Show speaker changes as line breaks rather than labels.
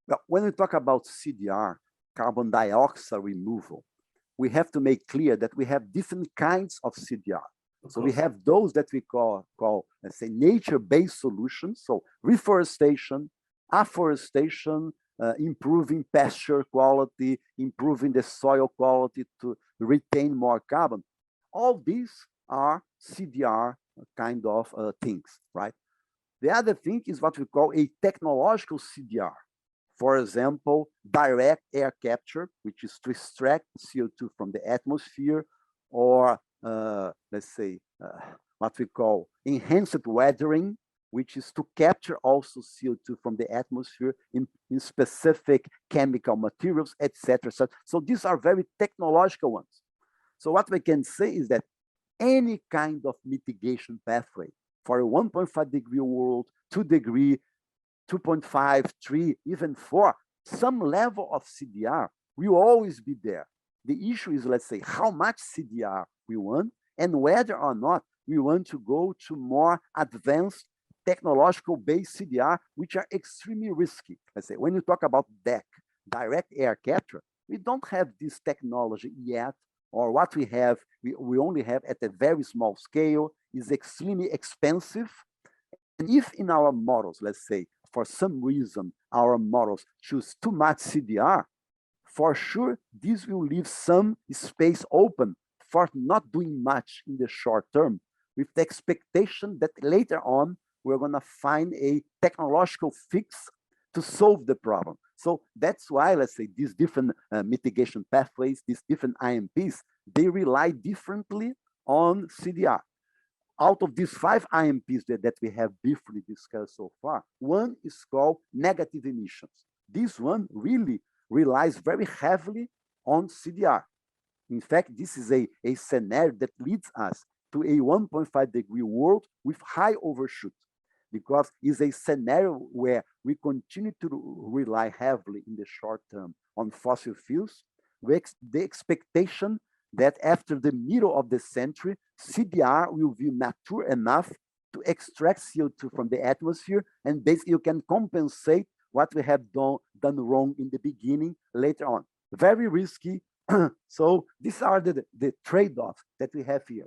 Well, when we talk about CDR, carbon dioxide removal, we have to make clear that we have different kinds of CDR. So we have those that we call let's say, nature-based solutions. So reforestation, afforestation, improving pasture quality, improving the soil quality to retain more carbon. All these are CDR kind of things, right? The other thing is what we call a technological CDR. For example, direct air capture, which is to extract CO2 from the atmosphere, or let's say what we call enhanced weathering, which is to capture also CO2 from the atmosphere in specific chemical materials, etc. So these are very technological ones. So what we can say is that any kind of mitigation pathway for a 1.5 degree world, 2 degree, 2.5, 3, even 4, some level of CDR will always be there. The issue is, let's say, how much CDR we want and whether or not we want to go to more advanced technological-based CDR, which are extremely risky. Let's say, when you talk about DEC, direct air capture, we don't have this technology yet, or what we have, we only have at a very small scale, is extremely expensive. And if in our models, let's say, for some reason, our models choose too much CDR, for sure, this will leave some space open for not doing much in the short term, with the expectation that later on, we're going to find a technological fix to solve the problem. So that's why, let's say, these different mitigation pathways, these different IMPs, they rely differently on CDR. Out of these 5 IMPs that we have briefly discussed so far, one is called negative emissions. This one really relies very heavily on CDR. In fact, this is a scenario that leads us to a 1.5 degree world with high overshoot, because it's a scenario where we continue to rely heavily in the short term on fossil fuels, with the expectation that after the middle of the century, CDR will be mature enough to extract CO2 from the atmosphere, and basically you can compensate what we have done wrong in the beginning later on. Very risky. So these are the trade-offs that we have here.